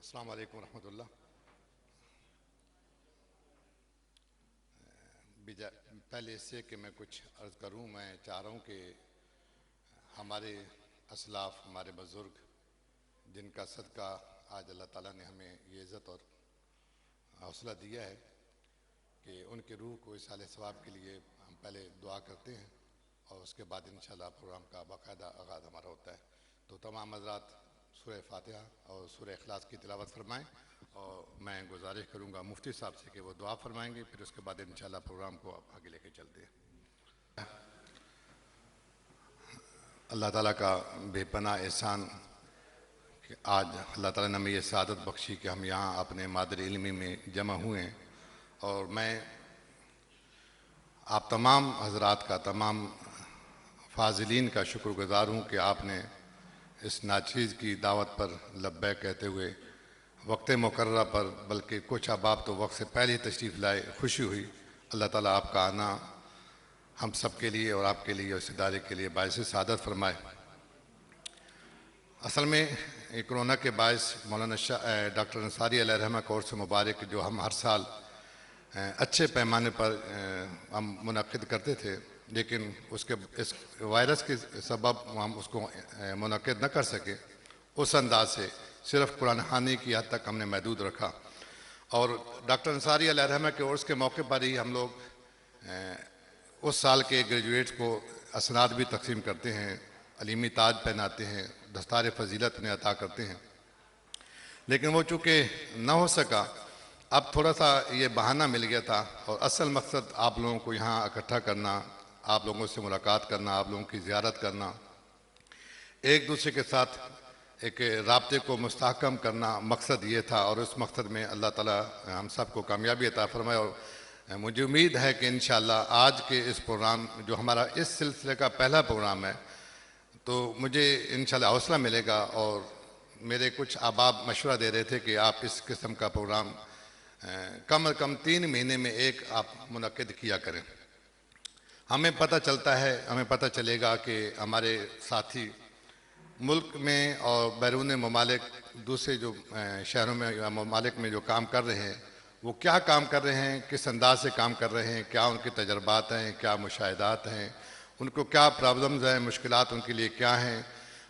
السلام علیکم ورحمۃ اللہ۔ پہلے اس سے کہ میں کچھ عرض کروں، میں چاہ رہا ہوں کہ ہمارے اسلاف، ہمارے بزرگ، جن کا صدقہ آج اللہ تعالیٰ نے ہمیں یہ عزت اور حوصلہ دیا ہے کہ ان کے روح کو اصالہ ثواب کے لیے ہم پہلے دعا کرتے ہیں اور اس کے بعد انشاءاللہ پروگرام کا باقاعدہ آغاز ہمارا ہوتا ہے۔ تو تمام حضرات سورہ فاتحہ اور سورہ اخلاص کی تلاوت فرمائیں، اور میں گزارش کروں گا مفتی صاحب سے کہ وہ دعا فرمائیں گے، پھر اس کے بعد انشاءاللہ پروگرام کو آگے لے کے چلتے ہیں۔ اللہ تعالیٰ کا بے پناہ احسان کہ آج اللہ تعالیٰ نے ہمیں یہ سعادت بخشی کہ ہم یہاں اپنے مادر علمی میں جمع ہوئے ہیں، اور میں آپ تمام حضرات کا، تمام فاضلین کا شکر گزار ہوں کہ آپ نے اس ناچیز کی دعوت پر لبیک کہتے ہوئے وقت مقررہ پر، بلکہ کچھ احباب تو وقت سے پہلے ہی تشریف لائے، خوشی ہوئی۔ اللہ تعالیٰ آپ کا آنا ہم سب کے لیے اور آپ کے لیے اور اس ادارے کے لیے باعث سعادت فرمائے۔ اصل میں کرونا کے باعث مولانا ڈاکٹر انصاری علیہ رحمہ کورس مبارک جو ہم ہر سال اچھے پیمانے پر ہم منعقد کرتے تھے، لیکن اس وائرس کے سبب ہم اس کو منعقد نہ کر سکے، اس انداز سے صرف قرآن خوانی کی حد تک ہم نے محدود رکھا۔ اور ڈاکٹر انصاری علیہ رحمہ کے عرس کے موقع پر ہی ہم لوگ اس سال کے گریجویٹس کو اسناد بھی تقسیم کرتے ہیں، علیمی تاج پہناتے ہیں، دستار فضیلت انہیں عطا کرتے ہیں، لیکن وہ چونکہ نہ ہو سکا، اب تھوڑا سا یہ بہانہ مل گیا تھا، اور اصل مقصد آپ لوگوں کو یہاں اکٹھا کرنا، آپ لوگوں سے ملاقات کرنا، آپ لوگوں کی زیارت کرنا، ایک دوسرے کے ساتھ ایک رابطے کو مستحکم کرنا مقصد یہ تھا، اور اس مقصد میں اللہ تعالیٰ ہم سب کو کامیابی عطا فرمائے۔ اور مجھے امید ہے کہ انشاءاللہ آج کے اس پروگرام جو ہمارا اس سلسلے کا پہلا پروگرام ہے، تو مجھے انشاءاللہ حوصلہ ملے گا، اور میرے کچھ احباب مشورہ دے رہے تھے کہ آپ اس قسم کا پروگرام کم از کم 3 مہینے میں ایک آپ منعقد کیا کریں۔ ہمیں پتہ چلے گا کہ ہمارے ساتھی ملک میں اور بیرون ممالک، دوسرے جو شہروں میں یا ممالک میں جو کام کر رہے ہیں، وہ کیا کام کر رہے ہیں، کس انداز سے کام کر رہے ہیں، کیا ان کے تجربات ہیں، کیا مشاہدات ہیں، ان کو کیا پرابلمز ہیں، مشکلات ان کے لیے کیا ہیں۔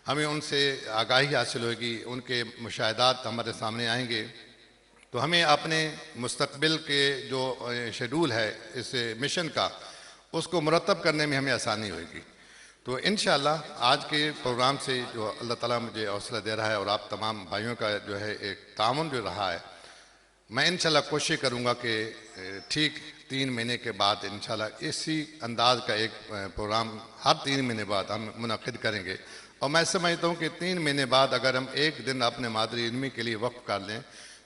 ہمیں ان سے آگاہی حاصل ہوگی، ان کے مشاہدات ہمارے سامنے آئیں گے، تو ہمیں اپنے مستقبل کے جو شیڈول ہے اس مشن کا، اس کو مرتب کرنے میں ہمیں آسانی ہوئے گی۔ تو انشاءاللہ آج کے پروگرام سے جو اللہ تعالیٰ مجھے حوصلہ دے رہا ہے، اور آپ تمام بھائیوں کا جو ہے ایک تعاون جو رہا ہے، میں انشاءاللہ کوشش کروں گا کہ ٹھیک 3 مہینے کے بعد انشاءاللہ اسی انداز کا ایک پروگرام ہر 3 مہینے بعد ہم منعقد کریں گے۔ اور میں سمجھتا ہوں کہ 3 مہینے بعد اگر ہم ایک دن اپنے مادری علمی کے لیے وقف کر لیں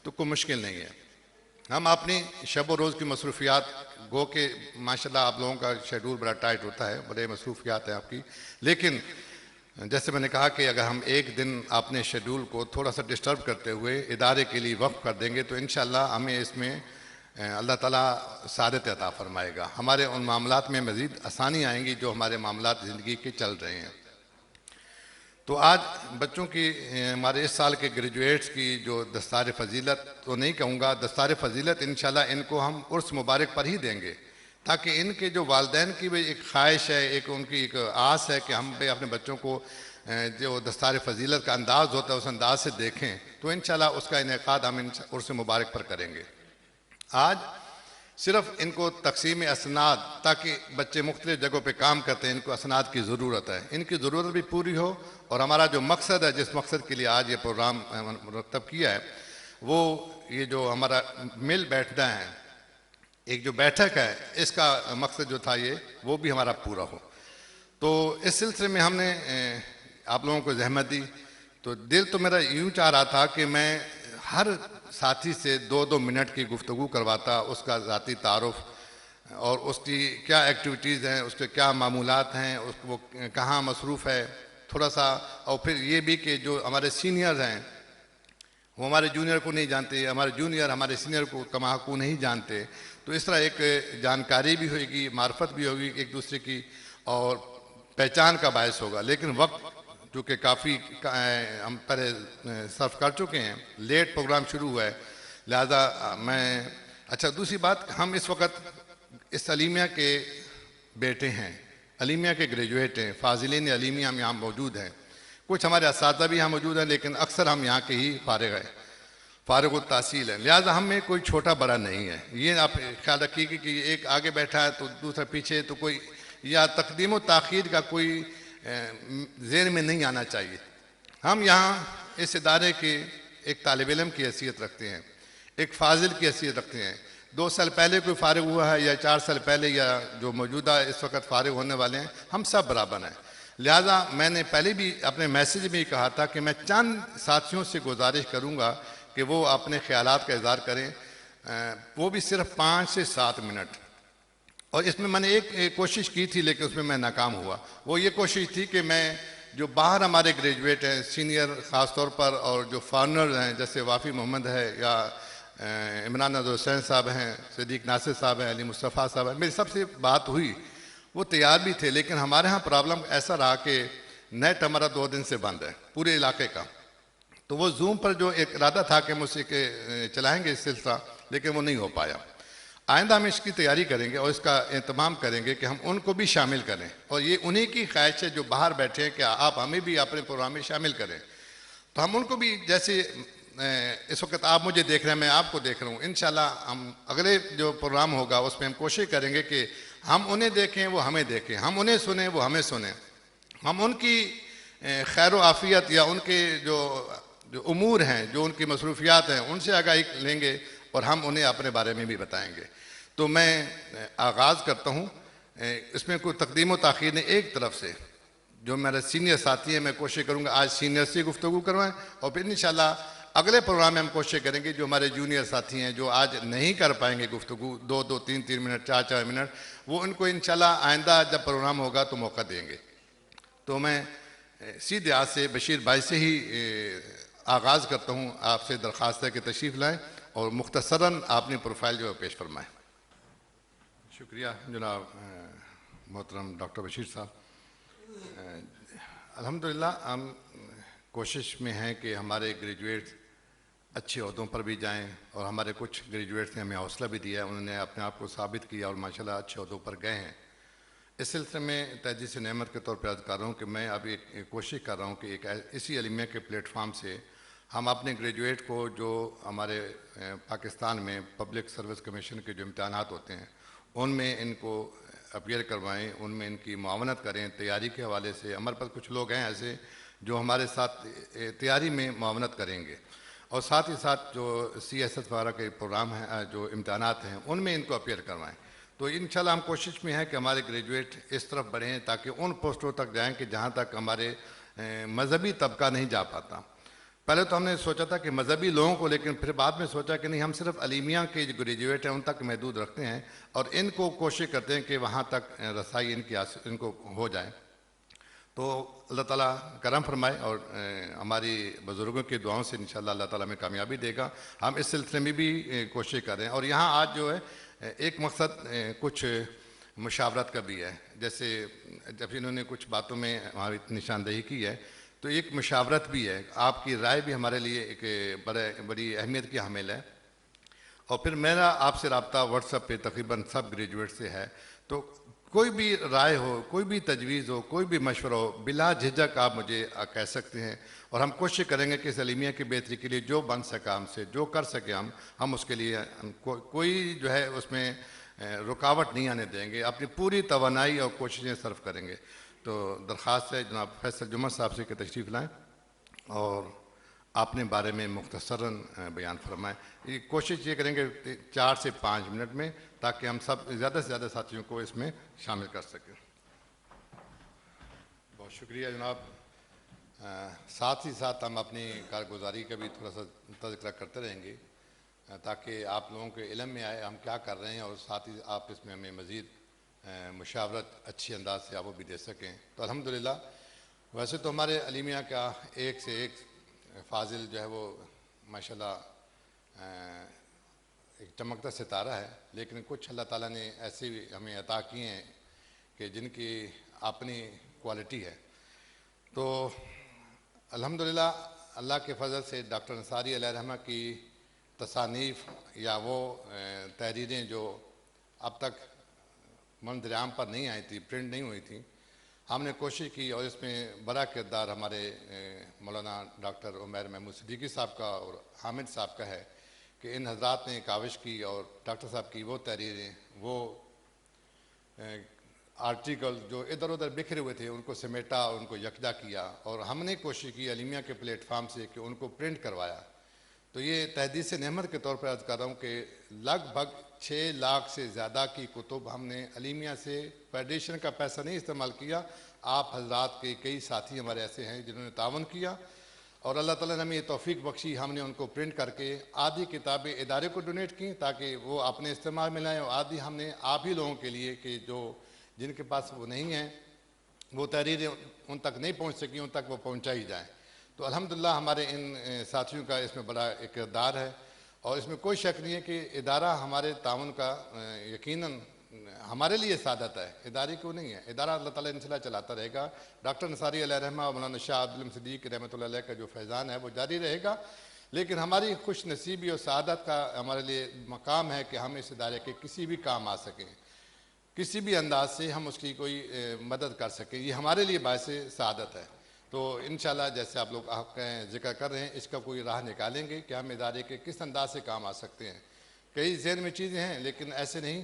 تو کوئی مشکل نہیں ہے۔ ہم اپنی شب و روز کی مصروفیات، گو کہ ماشاءاللہ آپ لوگوں کا شیڈول بڑا ٹائٹ ہوتا ہے، بڑے مصروفیات ہیں آپ کی، لیکن جیسے میں نے کہا کہ اگر ہم ایک دن اپنے شیڈول کو تھوڑا سا ڈسٹرب کرتے ہوئے ادارے کے لیے وقف کر دیں گے تو انشاءاللہ ہمیں اس میں اللہ تعالیٰ سعادت عطا فرمائے گا، ہمارے ان معاملات میں مزید آسانی آئیں گی جو ہمارے معاملات زندگی کے چل رہے ہیں۔ تو آج بچوں کی، ہمارے اس سال کے گریجویٹس کی جو دستار فضیلت تو نہیں کہوں گا، دستار فضیلت انشاءاللہ ان کو ہم عرس مبارک پر ہی دیں گے، تاکہ ان کے جو والدین کی بھی ایک خواہش ہے، ایک ان کی ایک آس ہے کہ ہم اپنے بچوں کو جو دستار فضیلت کا انداز ہوتا ہے اس انداز سے دیکھیں، تو انشاءاللہ اس کا انعقاد ہم عرس مبارک پر کریں گے۔ آج صرف ان کو تقسیم اسناد، تاکہ بچے مختلف جگہوں پہ کام کرتے ہیں، ان کو اسناد کی ضرورت ہے، ان کی ضرورت بھی پوری ہو، اور ہمارا جو مقصد ہے، جس مقصد کے لیے آج یہ پروگرام مرتب کیا ہے، وہ یہ جو ہمارا مل بیٹھنا ہے، ایک جو بیٹھک ہے، اس کا مقصد جو تھا وہ بھی ہمارا پورا ہو۔ تو اس سلسلے میں ہم نے آپ لوگوں کو زحمت دی، تو دل تو میرا یوں چاہ رہا تھا کہ میں ہر ساتھی سے 2-2 منٹ کی گفتگو کرواتا، اس کا ذاتی تعارف اور اس کی کیا ایکٹیویٹیز ہیں، اس کے کیا معمولات ہیں، وہ کہاں مصروف ہے تھوڑا سا، اور پھر یہ بھی کہ جو ہمارے سینئرز ہیں وہ ہمارے جونیئر کو نہیں جانتے، ہمارے جونیئر ہمارے سینئر کو کما کو نہیں جانتے، تو اس طرح ایک جانکاری بھی ہوگی، معرفت بھی ہوگی ایک دوسرے کی، اور پہچان کا باعث ہوگا۔ لیکن وقت چونکہ کافی ہم پہلے صرف کر چکے ہیں، لیٹ پروگرام شروع ہوا ہے، لہذا میں اچھا دوسری بات، ہم اس وقت اس علیمیہ کے بیٹے ہیں، علیمیہ کے گریجویٹ ہیں، فاضلین علیمیہ ہم یہاں موجود ہیں، کچھ ہمارے اساتذہ بھی یہاں موجود ہیں، لیکن اکثر ہم یہاں کے ہی فارغ التحصیل ہیں، لہٰذا ہم میں کوئی چھوٹا بڑا نہیں ہے. یہ آپ خیال رکھیے کہ ایک آگے بیٹھا ہے تو دوسرا پیچھے، تو کوئی یا تقدیم و تاخیر کا کوئی ذہن میں نہیں آنا چاہیے. ہم یہاں اس ادارے کے ایک طالب علم کی حیثیت رکھتے ہیں، ایک فاضل کی حیثیت رکھتے ہیں. 2 سال پہلے کوئی فارغ ہوا ہے یا 4 سال پہلے یا جو موجودہ اس وقت فارغ ہونے والے ہیں، ہم سب برابر ہیں. لہٰذا میں نے پہلے بھی اپنے میسیج میں کہا تھا کہ میں چند ساتھیوں سے گزارش کروں گا کہ وہ اپنے خیالات کا اظہار کریں، وہ بھی صرف 5 سے 7 منٹ. اور اس میں میں نے ایک کوشش کی تھی، لیکن اس میں ناکام ہوا. وہ یہ کوشش تھی کہ میں جو باہر ہمارے گریجویٹ ہیں سینئر خاص طور پر، اور جو فارنرز ہیں جیسے وافی محمد ہے یا عمران نذر حسین صاحب ہیں، صدیق ناصر صاحب ہیں، علی مصطفیٰ صاحب ہیں، میری سب سے بات ہوئی، وہ تیار بھی تھے. لیکن ہمارے ہاں پرابلم ایسا رہا کہ نیٹ ہمارا 2 دن سے بند ہے پورے علاقے کا. تو وہ زوم پر جو ایک ارادہ تھا کہ ہم اسے چلائیں گے اس سلسلہ، لیکن وہ نہیں ہو پایا. آئندہ ہم اس کی تیاری کریں گے اور اس کا اہتمام کریں گے کہ ہم ان کو بھی شامل کریں، اور یہ انہی کی خواہش ہے جو باہر بیٹھے ہیں کہ آپ ہمیں بھی اپنے پروگرام میں شامل کریں. تو ہم ان کو بھی، جیسے اس وقت آپ مجھے دیکھ رہے ہیں، میں آپ کو دیکھ رہا ہوں، انشاءاللہ ہم اگلے جو پروگرام ہوگا اس میں ہم کوشش کریں گے کہ ہم انہیں دیکھیں، وہ ہمیں دیکھیں، ہم انہیں سنیں، وہ ہمیں سنیں. ہم ان کی خیر و عافیت یا ان کے جو امور ہیں، جو ان کی مصروفیات ہیں، ان سے آگاہی لیں گے اور ہم انہیں اپنے بارے میں بھی بتائیں گے. تو میں آغاز کرتا ہوں. اس میں کوئی تقدیم و تاخیر نہیں، ایک طرف سے جو میرے سینئر ساتھی ہیں، میں کوشش کروں گا آج سینئر سے گفتگو کروائیں، اور پھر انشاءاللہ اگلے پروگرام میں ہم کوشش کریں گے جو ہمارے جونیئر ساتھی ہیں جو آج نہیں کر پائیں گے گفتگو 2 3 منٹ 4 منٹ، وہ ان کو انشاءاللہ آئندہ جب پروگرام ہوگا تو موقع دیں گے. تو میں سیدھے ہاتھ سے بشیر بھائی سے ہی آغاز کرتا ہوں. آپ سے درخواست ہے کہ تشریف لائیں اور مختصراً آپ نے پروفائل جو ہے پیش فرمائیں. شکریہ جناب محترم ڈاکٹر بشیر صاحب. الحمدللہ ہم کوشش میں ہیں کہ ہمارے گریجویٹ اچھے عہدوں پر بھی جائیں، اور ہمارے کچھ گریجویٹس نے ہمیں حوصلہ بھی دیا، انہوں نے اپنے آپ کو ثابت کیا اور ماشاءاللہ اچھے عہدوں پر گئے ہیں. اس سلسلے میں تجدید نعمت کے طور پر عرض کر رہا ہوں کہ میں اب ایک کوشش کر رہا ہوں کہ ایک اسی علیمیہ کے پلیٹ فارم سے ہم اپنے گریجویٹ کو جو ہمارے پاکستان میں پبلک سروس کمیشن کے جو امتحانات ہوتے ہیں ان میں ان کو اپیئر کروائیں، ان میں ان کی معاونت کریں تیاری کے حوالے سے. ہمارے پاس کچھ لوگ ہیں ایسے جو ہمارے ساتھ تیاری میں معاونت کریں گے، اور ساتھ ہی ساتھ جو CSS وغیرہ کے پروگرام ہیں، جو امتحانات ہیں، ان میں ان کو اپیئر کروائیں. تو انشاءاللہ ہم کوشش میں ہیں کہ ہمارے گریجویٹ اس طرف بڑھیں تاکہ ان پوسٹوں تک جائیں کہ جہاں تک ہمارے مذہبی طبقہ نہیں جا پاتا. پہلے تو ہم نے سوچا تھا کہ مذہبی لوگوں کو، لیکن پھر بعد میں سوچا کہ نہیں، ہم صرف علیمیہ کے جو گریجویٹ ہیں ان تک محدود رکھتے ہیں، اور ان کو کوشش کرتے ہیں کہ وہاں تک رسائی ان کو ہو جائے. تو اللہ تعالیٰ کرم فرمائے، اور ہماری بزرگوں کی دعاؤں سے انشاءاللہ اللہ تعالیٰ ہمیں کامیابی دے گا. ہم اس سلسلے میں بھی کوشش کر رہے ہیں. اور یہاں آج جو ہے ایک مقصد کچھ مشاورت کا بھی ہے، جیسے جب انہوں نے کچھ باتوں میں ہماری نشاندہی کی ہے، تو ایک مشاورت بھی ہے. آپ کی رائے بھی ہمارے لیے ایک بڑی اہمیت کی حامل ہے. اور پھر میرا آپ سے رابطہ واٹس ایپ پہ تقریباً سب گریجویٹ سے ہے. تو کوئی بھی رائے ہو، کوئی بھی تجویز ہو، کوئی بھی مشورہ ہو، بلا جھجک آپ مجھے کہہ سکتے ہیں، اور ہم کوشش کریں گے کہ اس علیمیہ کی بہتری کے لیے جو بن سکا ہم سے، جو کر سکے ہم اس کے لیے کوئی جو ہے اس میں رکاوٹ نہیں آنے دیں گے، اپنی پوری توانائی اور کوششیں صرف کریں گے. تو درخواست ہے جناب فیصل جمعہ صاحب سے کہ تشریف لائیں اور اپنے بارے میں مختصراً بیان فرمائیں. یہ کوشش یہ کریں گے 4 سے 5 منٹ میں، تاکہ ہم سب زیادہ سے زیادہ ساتھیوں کو اس میں شامل کر سکیں. بہت شکریہ جناب. ساتھ ہی ساتھ ہم اپنی کارگزاری کا بھی تھوڑا سا تذکرہ کرتے رہیں گے تاکہ آپ لوگوں کے علم میں آئے ہم کیا کر رہے ہیں، اور ساتھ ہی آپ اس میں ہمیں مزید مشاورت اچھی انداز سے آپ وہ بھی دے سکیں. تو الحمدللہ ویسے تو ہمارے علیمیہ کا ایک سے ایک فاضل جو ہے وہ ماشاءاللہ ایک چمکتا ستارہ ہے، لیکن کچھ اللہ تعالیٰ نے ایسے بھی ہمیں عطا کیے ہیں کہ جن کی اپنی کوالٹی ہے. تو الحمدللہ اللہ کے فضل سے ڈاکٹر انصاری علیہ رحمہ کی تصانیف یا وہ تحریریں جو اب تک منظر عام پر نہیں آئی تھی، پرنٹ نہیں ہوئی تھیں، ہم نے کوشش کی اور اس میں بڑا کردار ہمارے مولانا ڈاکٹر عمیر محمود صدیقی صاحب کا اور حامد صاحب کا ہے کہ ان حضرات نے کاوش کی اور ڈاکٹر صاحب کی وہ تحریریں، وہ آرٹیکل جو ادھر ادھر بکھرے ہوئے تھے ان کو سمیٹا اور ان کو یکجا کیا، اور ہم نے کوشش کی علیمیہ کے پلیٹ فارم سے کہ ان کو پرنٹ کروایا. تو یہ تحدیث نعمت کے طور پر عرض کر رہا ہوں کہ لگ بھگ 6 لاکھ سے زیادہ کی کتب ہم نے علیمیہ سے، فیڈریشن کا پیسہ نہیں استعمال کیا، آپ حضرات کے کئی ساتھی ہمارے ایسے ہیں جنہوں نے تعاون کیا اور اللہ تعالیٰ نے ہمیں یہ توفیق بخشی. ہم نے ان کو پرنٹ کر کے آدھی کتابیں ادارے کو ڈونیٹ کی تاکہ وہ اپنے استعمال میں لائیں، اور آدھی ہم نے آپ ہی لوگوں کے لیے کہ جو جن کے پاس وہ نہیں ہیں، وہ تحریریں ان تک نہیں پہنچ سکیں، ان تک وہ پہنچائی جائیں. تو الحمدللہ ہمارے ان ساتھیوں کا اس میں بڑا کردار ہے اور اس میں کوئی شک نہیں ہے کہ ادارہ ہمارے تعاون کا یقیناً ہمارے لیے سعادت ہے، ادارے کو نہیں ہے. ادارہ اللہ تعالیٰ انشاءاللہ چلاتا رہے گا. ڈاکٹر انصاری علیہ رحمہ اور مولانا شاہ عبد العلیم صدیق رحمۃ اللہ علیہ کا جو فیضان ہے وہ جاری رہے گا، لیکن ہماری خوش نصیبی اور سعادت کا ہمارے لیے مقام ہے کہ ہم اس ادارے کے کسی بھی کام آ سکیں، کسی بھی انداز سے ہم اس کی کوئی مدد کر سکیں. یہ ہمارے لیے باعث سعادت ہے. تو انشاءاللہ جیسے آپ لوگ ذکر کر رہے ہیں، اس کا کوئی راہ نکالیں گے کہ ہم ادارے کے کس انداز سے کام آ سکتے ہیں. کئی ذہن میں چیزیں ہیں لیکن ایسے نہیں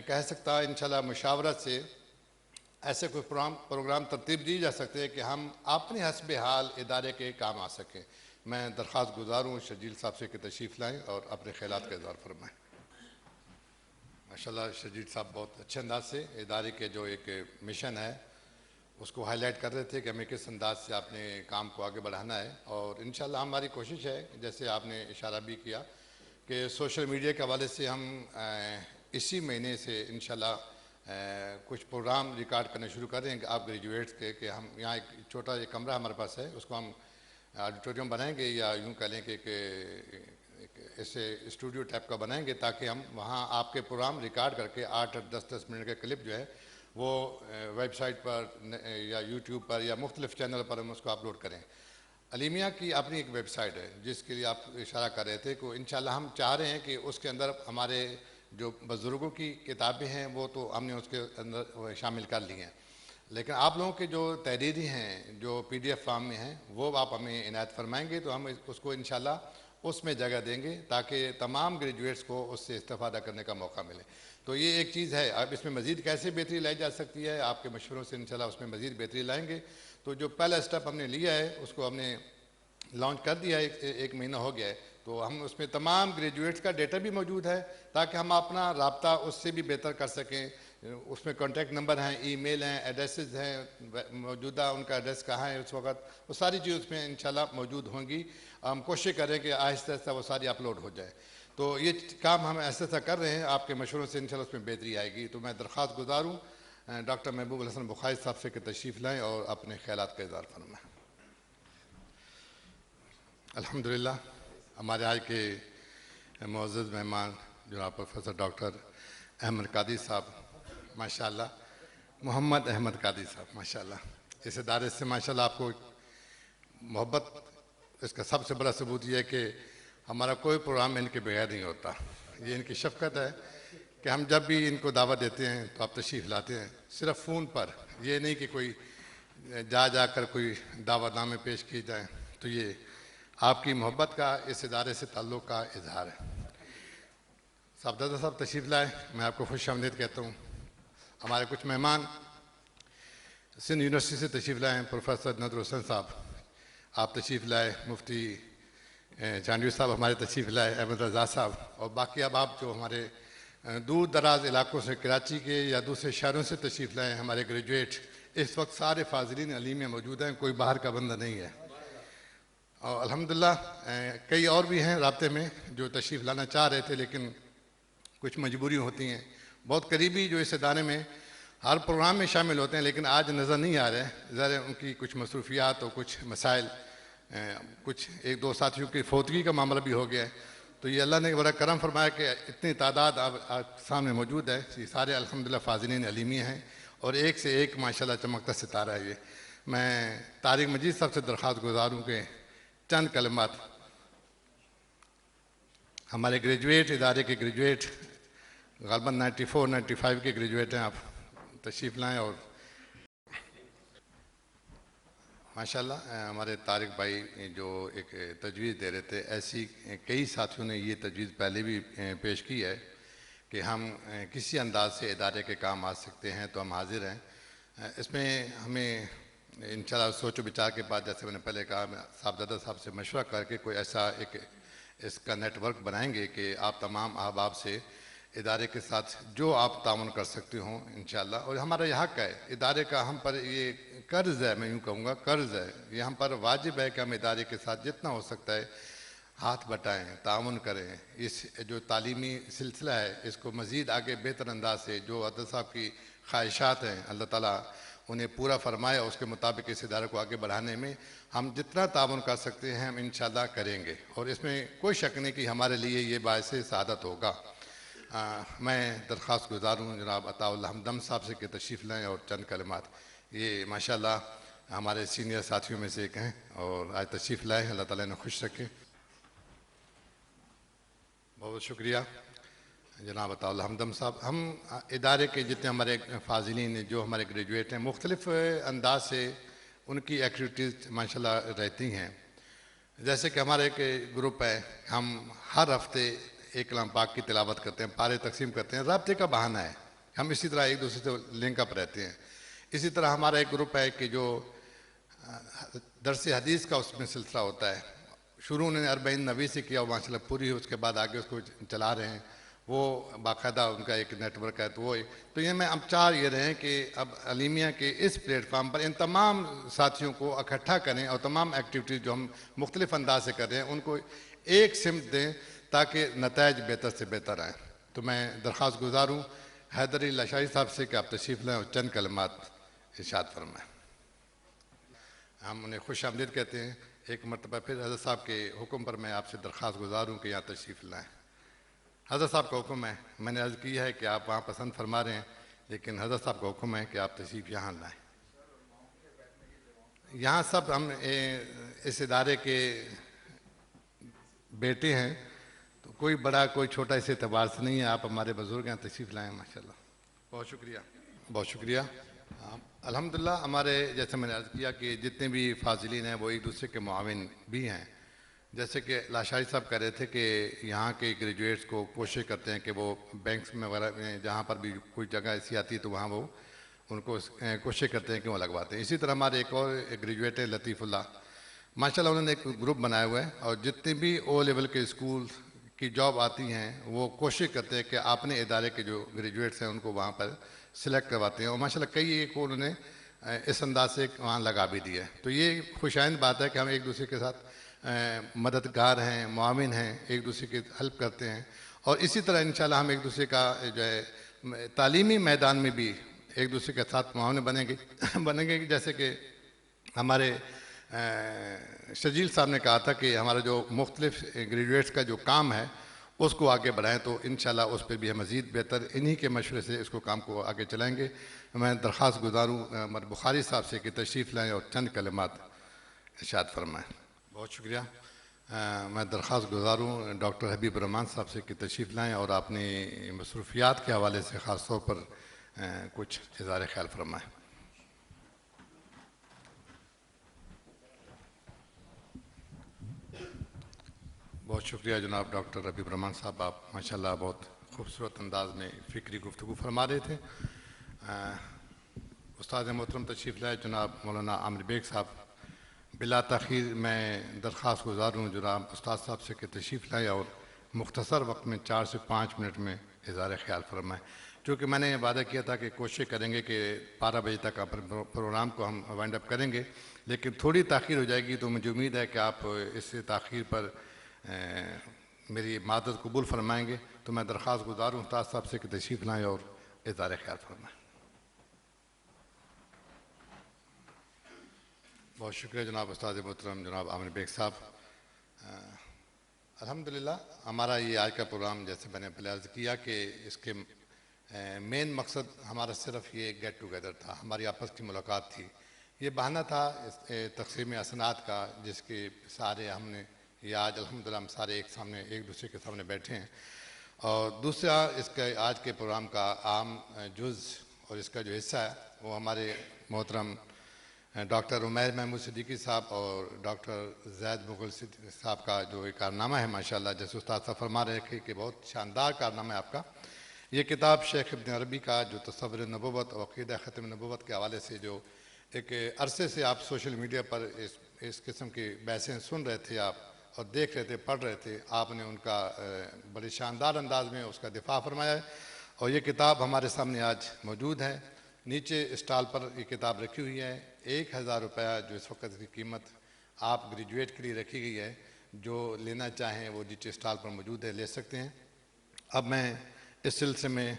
کہہ سکتا. انشاءاللہ مشاورت سے ایسے کوئی پروگرام ترتیب دی جا سکتے ہیں کہ ہم اپنے حسب حال ادارے کے کام آ سکیں. میں درخواست گزار ہوں شرجیل صاحب سے کہ تشریف لائیں اور اپنے خیالات کا اظہار فرمائیں. ماشاءاللہ شرجیل صاحب بہت اچھے انداز سے ادارے کے جو ایک مشن ہے اس کو ہائی لائٹ کر رہے تھے کہ ہمیں کس انداز سے آپ نے کام کو آگے بڑھانا ہے. اور انشاءاللہ ہماری کوشش ہے جیسے آپ نے اشارہ بھی کیا کہ سوشل میڈیا کے حوالے سے ہم اسی مہینے سے انشاءاللہ کچھ پروگرام ریکارڈ کرنے شروع کر رہے ہیں کہ آپ گریجویٹس کے کہ ہم یہاں ایک چھوٹا ایک کمرہ ہمارے پاس ہے، اس کو ہم آڈیٹوریم بنائیں گے یا یوں کہہ لیں کہ ایسے اسٹوڈیو ٹائپ کا بنائیں گے تاکہ ہم وہاں آپ کے پروگرام ریکارڈ کر کے 8 اور 10 منٹ کے کلپ جو ہے وہ ویب سائٹ پر یا یوٹیوب پر یا مختلف چینل پر ہم اس کو اپلوڈ کریں. علیمیہ کی اپنی ایک ویب سائٹ ہے جس کے لیے آپ اشارہ کر رہے تھے کہ انشاءاللہ ہم چاہ رہے ہیں کہ اس کے اندر ہمارے جو بزرگوں کی کتابیں ہیں وہ تو ہم نے اس کے اندر شامل کر لی ہیں، لیکن آپ لوگوں کے جو تحریری ہیں جو PDF فارم میں ہیں وہ آپ ہمیں عنایت فرمائیں گے تو ہم اس کو انشاءاللہ اس میں جگہ دیں گے تاکہ تمام گریجویٹس کو اس سے استفادہ کرنے کا موقع ملے. تو یہ ایک چیز ہے. اب اس میں مزید کیسے بہتری لائی جا سکتی ہے، آپ کے مشوروں سے انشاءاللہ اس میں مزید بہتری لائیں گے. تو جو پہلا اسٹیپ ہم نے لیا ہے اس کو ہم نے لانچ کر دیا ہے، ایک مہینہ ہو گیا ہے. تو ہم اس میں تمام گریجویٹس کا ڈیٹا بھی موجود ہے تاکہ ہم اپنا رابطہ اس سے بھی بہتر کر سکیں. اس میں کانٹیکٹ نمبر ہیں، ای میل ہیں، ایڈریسز ہیں، موجودہ ان کا ایڈریس کہاں ہے اس وقت، وہ ساری چیز اس میں انشاءاللہ موجود ہوں گی. ہم کوشش کریں کہ آہستہ آہستہ وہ ساری اپلوڈ ہو جائے. تو یہ کام ہم ایسا کر رہے ہیں، آپ کے مشوروں سے انشاءاللہ اس میں بہتری آئے گی. تو میں درخواست گزار ہوں ڈاکٹر محبوب الحسن بخاری صاحب سے کہ تشریف لائیں اور اپنے خیالات کا اظہار فرمائیں. الحمدللہ ہمارے آج کے معزز مہمان جناب پروفیسر ڈاکٹر احمد قادری صاحب، ماشاءاللہ محمد احمد قادری صاحب، ماشاءاللہ اس ادارے سے ماشاءاللہ آپ کو محبت، اس کا سب سے بڑا ثبوت یہ ہے کہ ہمارا کوئی پروگرام ان کے بغیر نہیں ہوتا. یہ ان کی شفقت ہے کہ ہم جب بھی ان کو دعوت دیتے ہیں تو آپ تشریف لاتے ہیں صرف فون پر، یہ نہیں کہ کوئی جا کر کوئی دعوت نامے پیش کیے جائیں. تو یہ آپ کی محبت کا اس ادارے سے تعلق کا اظہار ہے. صاحبزادہ صاحب تشریف لائے، میں آپ کو خوش آمدید کہتا ہوں. ہمارے کچھ مہمان سندھ یونیورسٹی سے تشریف لائے ہیں، پروفیسر نذر حسین صاحب آپ تشریف لائے، مفتی چانڈیو صاحب ہمارے تشریف لائے، احمد رضا صاحب، اور باقی اب آپ جو ہمارے دور دراز علاقوں سے کراچی کے یا دوسرے شہروں سے تشریف لائے ہمارے گریجویٹ، اس وقت سارے فاضلین علیمیہ موجود ہیں، کوئی باہر کا بندہ نہیں ہے. اور الحمدللہ کئی اور بھی ہیں رابطے میں جو تشریف لانا چاہ رہے تھے لیکن کچھ مجبوری ہوتی ہیں. بہت قریبی جو اس ادارے میں ہر پروگرام میں شامل ہوتے ہیں لیکن آج نظر نہیں آ رہے، ذرا ان کی کچھ مصروفیات اور کچھ مسائل، کچھ ایک دو ساتھیوں کی فوتگی کا معاملہ بھی ہو گیا ہے. تو یہ اللہ نے بڑا کرم فرمایا کہ اتنی تعداد آپ سامنے موجود ہے. یہ سارے الحمدللہ فاضلین علیمیہ ہیں اور ایک سے ایک ماشاءاللہ چمکتا ستارہ ہے. یہ میں طارق مجید صاحب سے درخواست گزار ہوں کہ چند کلمات ہمارے گریجویٹ ادارے کے گریجویٹ غالباً 94 95 کے گریجویٹ ہیں، آپ تشریف لائیں. اور ماشاءاللہ ہمارے طارق بھائی جو ایک تجویز دے رہے تھے، ایسی کئی ساتھیوں نے یہ تجویز پہلے بھی پیش کی ہے کہ ہم کسی انداز سے ادارے کے کام آ سکتے ہیں تو ہم حاضر ہیں. اس میں ہمیں انشاءاللہ سوچ و بچار کے بعد، جیسے میں نے پہلے کہا، صاحبزادہ صاحب سے مشورہ کر کے کوئی ایسا ایک اس کا نیٹ ورک بنائیں گے کہ آپ تمام احباب سے ادارے کے ساتھ جو آپ تعاون کر سکتے ہوں انشاءاللہ. اور ہمارا یہ حق ہے، ادارے کا ہم پر یہ قرض ہے، میں یوں کہوں گا قرض ہے، یہ ہم پر واجب ہے کہ ہم ادارے کے ساتھ جتنا ہو سکتا ہے ہاتھ بٹائیں، تعاون کریں. اس جو تعلیمی سلسلہ ہے اس کو مزید آگے بہتر انداز سے، جو حضرت صاحب کی خواہشات ہیں اللہ تعالیٰ انہیں پورا فرمائے، اس کے مطابق اس ادارے کو آگے بڑھانے میں ہم جتنا تعاون کر سکتے ہیں ہم انشاءاللہ کریں گے. اور اس میں کوئی شک نہیں کہ ہمارے لیے یہ باعث سعادت ہوگا. میں درخواست گزار ہوں جناب عطاء اللہ ہمدم صاحب سے کہ تشریف لائیں اور چند کلمات. یہ ماشاءاللہ ہمارے سینئر ساتھیوں میں سے ایک ہیں اور آج تشریف لائیں. اللہ تعالیٰ نے خوش رکھے. بہت شکریہ جناب عطاء اللہ ہمدم صاحب. ہم ادارے کے جتنے ہمارے فاضلین ہیں، جو ہمارے گریجویٹ ہیں، مختلف انداز سے ان کی ایکٹیویٹیز ماشاءاللہ رہتی ہیں. جیسے کہ ہمارا ایک گروپ ہے، ہم ہر ہفتے ایک کلام پاک کی تلاوت کرتے ہیں، پارے تقسیم کرتے ہیں، رابطے کا بہانہ ہے. ہم اسی طرح ایک دوسرے سے لنک اپ رہتے ہیں. اسی طرح ہمارا ایک گروپ ہے کہ جو درس حدیث کا اس میں سلسلہ ہوتا ہے. شروع انہوں نے 40 نوی سے کیا، ماشاءاللہ پوری ہو، اس کے بعد آگے اس کو چلا رہے ہیں. وہ باقاعدہ ان کا ایک نیٹ ورک ہے. تو یہ میں اب چاہ یہ رہے ہیں کہ اب علیمیہ کے اس پلیٹ فارم پر ان تمام ساتھیوں کو اکٹھا کریں اور تمام ایکٹیویٹیز جو ہم مختلف انداز سے کر رہے ہیں ان کو ایک سمت دیں تاکہ نتائج بہتر سے بہتر آئیں. تو میں درخواست گزار ہوں حیدر علی لاشاری صاحب سے کہ آپ تشریف لیں اور چند کلمات ارشاد فرمائیں. ہم انہیں خوش آمدید کہتے ہیں. ایک مرتبہ پھر حضرت صاحب کے حکم پر میں آپ سے درخواست گزار ہوں کہ یہاں تشریف لائیں. حضرت صاحب کا حکم ہے. میں نے عرض کی ہے کہ آپ وہاں پسند فرما رہے ہیں، لیکن حضرت صاحب کا حکم ہے کہ آپ تشریف یہاں لائیں. یہاں سب ہم اس ادارے کے بیٹے ہیں، تو کوئی بڑا کوئی چھوٹا اس اعتبار سے نہیں ہے. آپ ہمارے بزرگ ہیں، تشریف لائیں. ماشاءاللہ بہت شکریہ. بہت شکریہ. الحمدللہ ہمارے جیسے میں نے عرض کیا کہ جتنے بھی فاضلین ہیں وہ ایک دوسرے کے معاون بھی ہیں. جیسے کہ لاشاری صاحب کہہ رہے تھے کہ یہاں کے گریجویٹس کو کوشش کرتے ہیں کہ وہ بینکس میں وغیرہ میں جہاں پر بھی کوئی جگہ ایسی آتی ہے تو وہاں وہ ان کو کوشش کرتے ہیں کہ وہ لگواتے ہیں. اسی طرح ہمارے ایک اور گریجویٹ ہے لطیف اللہ، ماشاءاللہ انہوں نے ایک گروپ بنایا ہوا ہے اور جتنے بھی او لیول کے اسکول کی جاب آتی ہیں وہ کوشش کرتے ہیں کہ اپنے ادارے کے جو گریجویٹس ہیں ان کو وہاں پر سلیکٹ کرواتے ہیں. اور ماشاءاللہ کئی ایک انہوں نے اس انداز سے وہاں لگا بھی دیا ہے. تو یہ خوشائند بات ہے کہ ہم ایک دوسرے کے ساتھ مددگار ہیں، معاون ہیں، ایک دوسرے کی ہیلپ کرتے ہیں. اور اسی طرح انشاءاللہ ہم ایک دوسرے کا جو ہے تعلیمی میدان میں بھی ایک دوسرے کے ساتھ معاون بنیں گے. جیسے کہ ہمارے شجیل صاحب نے کہا تھا کہ ہمارا جو مختلف گریجویٹس کا جو کام ہے اس کو آگے بڑھائیں، تو انشاءاللہ اس پہ بھی ہم مزید بہتر انہی کے مشورے سے اس کو کام کو آگے چلائیں گے. میں درخواست گزار ہوں عمر بخاری صاحب سے کہ تشریف لائیں اور چند کلمات ارشاد فرمائیں. بہت شکریہ. میں درخواست گزار ہوں ڈاکٹر حبیب الرحمان صاحب سے کہ تشریف لائیں اور اپنی مصروفیات کے حوالے سے خاص طور پر کچھ اظہار خیال فرمائیں. بہت شکریہ جناب ڈاکٹر حبیب الرحمان صاحب. آپ ماشاءاللہ بہت خوبصورت انداز میں فکری گفتگو فرما رہے تھے. استاد محترم تشریف لائے جناب مولانا عامر بیگ صاحب. بلا تاخیر میں درخواست گزار ہوں جناب استاد صاحب سے کہ تشریف لائیں اور مختصر وقت میں 4 سے 5 منٹ میں اظہار خیال فرمائیں. چونکہ میں نے وعدہ کیا تھا کہ کوشش کریں گے کہ 12 بجے تک پروگرام کو ہم وائنڈ اپ کریں گے، لیکن تھوڑی تاخیر ہو جائے گی تو مجھے امید ہے کہ آپ اس تاخیر پر میری معذرت قبول فرمائیں گے. تو میں درخواست گزار ہوں استاد صاحب سے کہ تشریف لائیں اور اظہار خیال فرمائیں. بہت شکریہ جناب استاد محترم جناب عامر بیگ صاحب. الحمدللہ ہمارا یہ آج کا پروگرام جیسے میں نے پہلے عرض کیا کہ اس کے مین مقصد ہمارا صرف یہ گیٹ ٹوگیدر تھا، ہماری آپس کی ملاقات تھی. یہ بہانہ تھا تقسیم اسناد کا، جس کے سارے ہم نے یہ آج الحمدللہ ہم سارے ایک دوسرے کے سامنے بیٹھے ہیں. اور دوسرا اس کا آج کے پروگرام کا عام جز اور اس کا جو حصہ ہے وہ ہمارے محترم ڈاکٹر عمیر محمود صدیقی صاحب اور ڈاکٹر زید مغل صاحب کا جو ایک کارنامہ ہے ماشاءاللہ، جیسے استاد صاحب فرما رہے تھے کہ بہت شاندار کارنامہ ہے آپ کا. یہ کتاب شیخ ابن عربی کا جو تصور نبوت اور عقیدہ ختم نبوت کے حوالے سے جو ایک عرصے سے آپ سوشل میڈیا پر اس قسم کی بحثیں سن رہے تھے آپ اور دیکھ رہے تھے، پڑھ رہے تھے، آپ نے ان کا بڑے شاندار انداز میں اس کا دفاع فرمایا ہے. اور یہ کتاب ہمارے سامنے آج موجود ہے. نیچے اسٹال پر یہ کتاب رکھی ہوئی ہے. 1000 روپیہ جو اس وقت کی قیمت آپ گریجویٹ کے لیے رکھی گئی ہے. جو لینا چاہیں وہ نیچے اسٹال پر موجود ہے، لے سکتے ہیں. اب میں اس سلسلے میں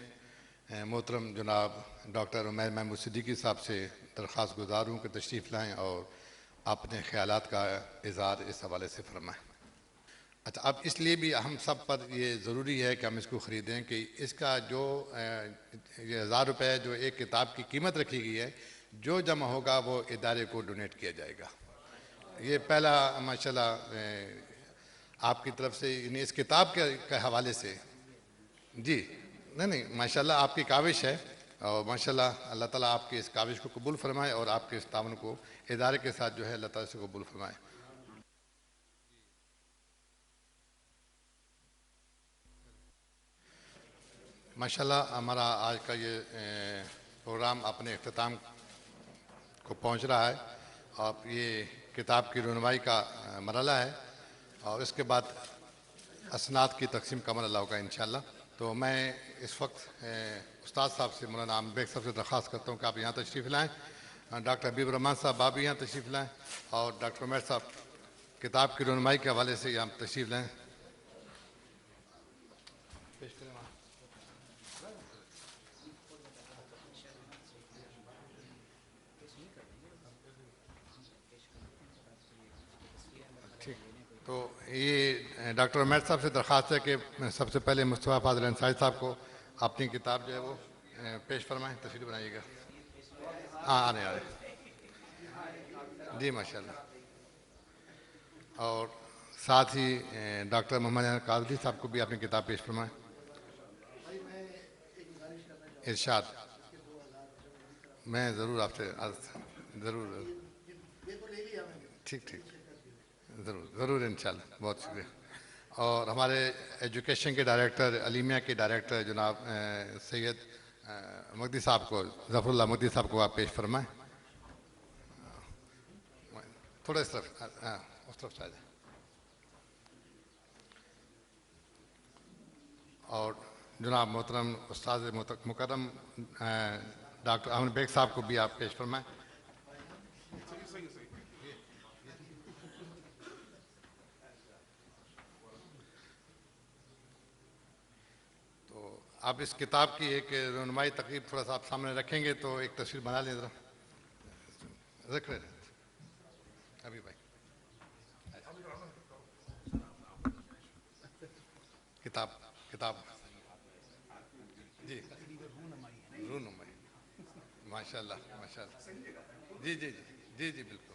محترم جناب ڈاکٹر عمیر محمود صدیقی صاحب سے درخواست گزار ہوں کہ تشریف لائیں اور اپنے خیالات کا اظہار اس حوالے سے فرمائیں. اچھا، اب اس لیے بھی ہم سب پر یہ ضروری ہے کہ ہم اس کو خریدیں کہ اس کا جو یہ 1000 روپے جو ایک کتاب کی قیمت رکھی گئی ہے، جو جمع ہوگا وہ ادارے کو ڈونیٹ کیا جائے گا. یہ پہلا ماشاءاللہ آپ کی طرف سے یعنی اس کتاب کے حوالے سے جی نہیں ماشاءاللہ آپ کی کاوش ہے، اور ماشاءاللہ اللہ تعالیٰ آپ کی اس کاوش کو قبول فرمائے اور آپ کے اس تعاون کو ادارے کے ساتھ جو ہے اللہ تعالیٰ سے قبول فرمائے. ماشاءاللہ ہمارا آج کا یہ پروگرام اپنے اختتام کو پہنچ رہا ہے. اور یہ کتاب کی رونمائی کا مرحلہ ہے اور اس کے بعد اسناد کی تقسیم کا مرحلہ ہوگا انشاءاللہ. تو میں اس وقت استاد صاحب سے مولانا عامر بیگ صاحب سے درخواست کرتا ہوں کہ آپ یہاں تشریف لائیں. ڈاکٹر حبیب الرحمان صاحب آپ بھی یہاں تشریف لائیں اور ڈاکٹر عمیر صاحب کتاب کی رونمائی کے حوالے سے یہاں تشریف لائیں. ٹھیک، تو یہ ڈاکٹر عمیر صاحب سے درخواست ہے کہ سب سے پہلے مصطفیٰ فاضل انصاری صاحب کو اپنی کتاب جو ہے وہ پیش فرمائیں. تشریف بنائیے گا. ہاں، آ رہے جی ماشاءاللہ. اور ساتھ ہی ڈاکٹر محمد قادری صاحب کو بھی اپنی کتاب پیش فرمائیں. ارشاد. میں ضرور آپ سے ضرور ٹھیک ضرور انشاءاللہ. بہت شکریہ. اور ہمارے ایجوکیشن کے ڈائریکٹر علیمیہ کے ڈائریکٹر جناب سید مگدی صاحب کو ظفر اللہ مگدی صاحب کو آپ پیش فرمائیں. تھوڑا اس طرف اس طرف سے آ جائیں. اور جناب محترم استاد مکرم ڈاکٹر عامر بیگ صاحب کو بھی آپ پیش فرمائیں. تو آپ اس کتاب کی ایک رونمائی تقریب تھوڑا سا آپ سامنے رکھیں گے تو ایک تصویر بنا لیں ذرا. رکھ رہے ابھی بھائی کتاب جی رونمائی ماشاءاللہ ماشاءاللہ. جی جی جی جی جی بالکل.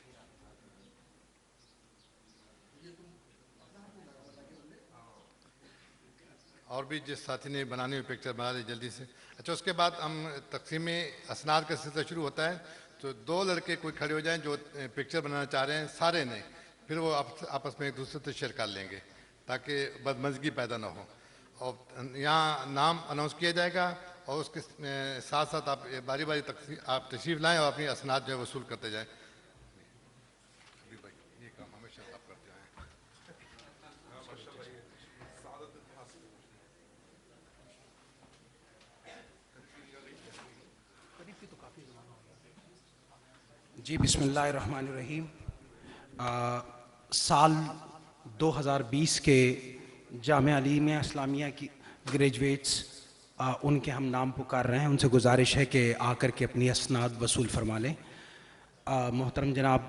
اور بھی جس ساتھی نے بنانی ہوئی پکچر بنا لی جلدی سے. اچھا، اس کے بعد ہم تقسیم اسناد کا سلسلہ شروع ہوتا ہے. تو 2 لڑکے کوئی کھڑے ہو جائیں جو پکچر بنانا چاہ رہے ہیں، سارے نہیں، پھر وہ آپس میں ایک دوسرے سے شیئر کر لیں گے تاکہ بدمزگی پیدا نہ ہو. اور یہاں نام اناؤنس کیا جائے گا اور اس کے ساتھ ساتھ آپ باری باری آپ تشریف لائیں اور اپنی اسناد جو ہے وصول کرتے جائیں. یہ کام ہمیشہ آپ کرتے ہیں. جی بسم اللہ الرحمن الرحیم. سال 2020 کے جامعہ علیمیہ اسلامیہ کی گریجویٹس ان کے ہم نام پکار رہے ہیں. ان سے گزارش ہے کہ آ کر کے اپنی اسناد وصول فرما لیں. محترم جناب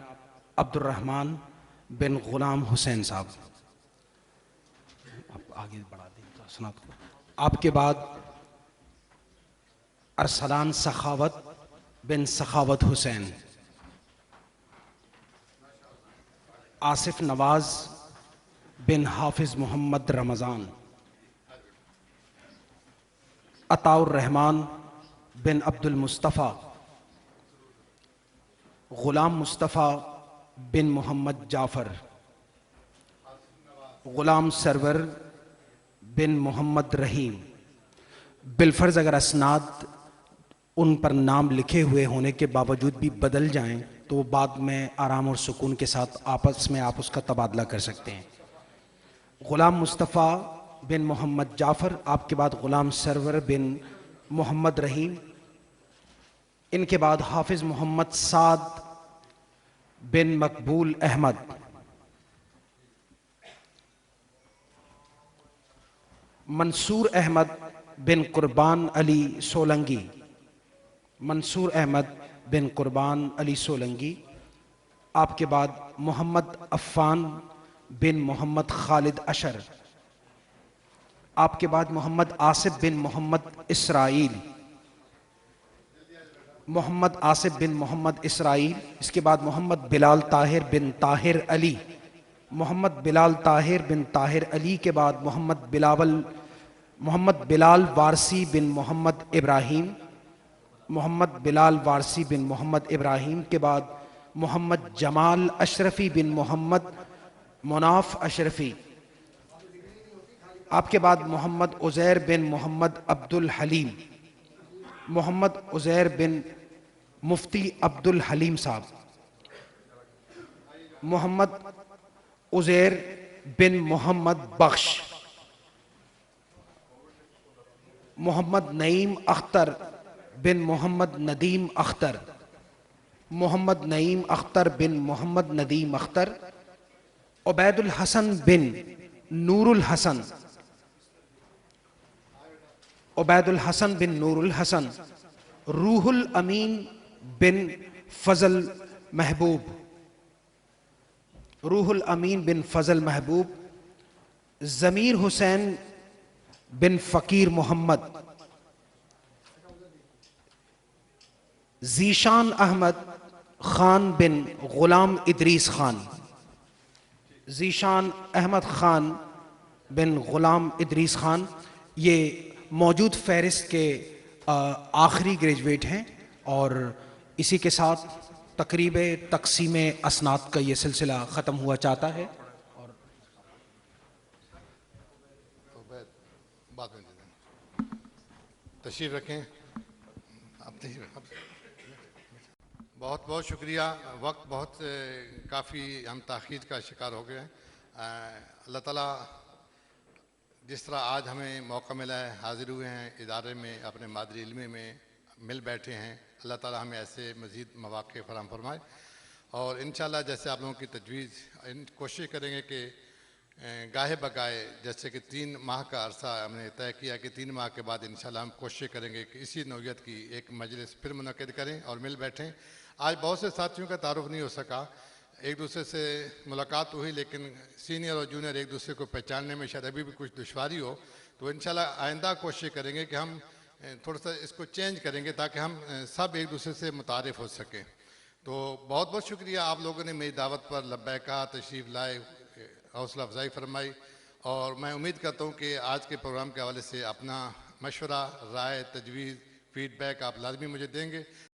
عبد الرحمن بن غلام حسین صاحب، آپ آگے بڑھا دیں اسناد کو. آپ کے بعد ارسلان سخاوت بن سخاوت حسین. آصف نواز بن حافظ محمد رمضان، عطاء الرحمن بن عبد المصطفیٰ، غلام مصطفیٰ بن محمد جعفر، غلام سرور بن محمد رحیم۔ بالفرض اگر اسناد ان پر نام لکھے ہوئے ہونے کے باوجود بھی بدل جائیں تو وہ بعد میں آرام اور سکون کے ساتھ آپس میں آپ اس کا تبادلہ کر سکتے ہیں۔ غلام مصطفیٰ بن محمد جعفر، آپ کے بعد غلام سرور بن محمد رحیم، ان کے بعد حافظ محمد سعد بن مقبول احمد، منصور احمد بن قربان علی سولنگی، منصور احمد بن قربان علی سولنگی، آپ کے بعد محمد عفان بن محمد خالد اشر، آپ کے بعد محمد آصف بن محمد اسرائیل، محمد آصف بن محمد اسرائیل، اس کے بعد محمد بلال طاہر بن طاہر علی، محمد بلال طاہر بن طاہر علی کے بعد محمد بلال وارثی بن محمد ابراہیم، محمد بلال وارثی بن محمد ابراہیم کے بعد محمد جمال اشرفی بن محمد مناف اشرفی، آپ کے بعد محمد عزیر بن محمد عبد الحلیم، محمد عزیر بن مفتی عبد الحلیم صاحب، محمد عزیر بن محمد بخش، محمد نعیم اختر بن محمد ندیم اختر، محمد نعیم اختر بن محمد ندیم اختر، عبید الحسن بن نور الحسن، عبید الحسن بن نور الحسن، روح الامین بن فضل محبوب، روح الامین بن فضل محبوب، ضمیر حسین بن فقیر محمد، ذیشان احمد خان بن غلام ادریس خان، ذیشان احمد خان بن غلام ادریس خان، یہ موجود فہرست کے آخری گریجویٹ ہیں، اور اسی کے ساتھ تقریب تقسیم اسناد کا یہ سلسلہ ختم ہوا چاہتا ہے۔ بعد میں دے دیں، تشریف رکھیں، بہت بہت شکریہ۔ وقت بہت کافی ہم تاخیر کا شکار ہو گئے ہیں۔ اللہ تعالیٰ جس طرح آج ہمیں موقع ملا ہے، حاضر ہوئے ہیں ادارے میں، اپنے مادری علمی میں مل بیٹھے ہیں، اللہ تعالیٰ ہمیں ایسے مزید مواقع فراہم فرمائے، اور انشاءاللہ جیسے آپ لوگوں کی تجویز کوشش کریں گے کہ گاہے بگاہے، جیسے کہ 3 ماہ کا عرصہ ہم نے طے کیا کہ 3 ماہ کے بعد انشاءاللہ ہم کوشش کریں گے کہ اسی نوعیت کی ایک مجلس پھر منعقد کریں اور مل بیٹھیں۔ آج بہت سے ساتھیوں کا تعارف نہیں ہو سکا، ایک دوسرے سے ملاقات ہوئی، لیکن سینئر اور جونیئر ایک دوسرے کو پہچاننے میں شاید ابھی بھی کچھ دشواری ہو، تو انشاءاللہ آئندہ کوشش کریں گے کہ ہم تھوڑا سا اس کو چینج کریں گے تاکہ ہم سب ایک دوسرے سے متعارف ہو سکیں۔ تو بہت بہت شکریہ، آپ لوگوں نے میری دعوت پر لبیک کہا، تشریف لائے، حوصلہ افزائی فرمائی، اور میں امید کرتا ہوں کہ آج کے پروگرام کے حوالے سے اپنا مشورہ، رائے، تجویز، فیڈ بیک آپ لازمی مجھے دیں گے۔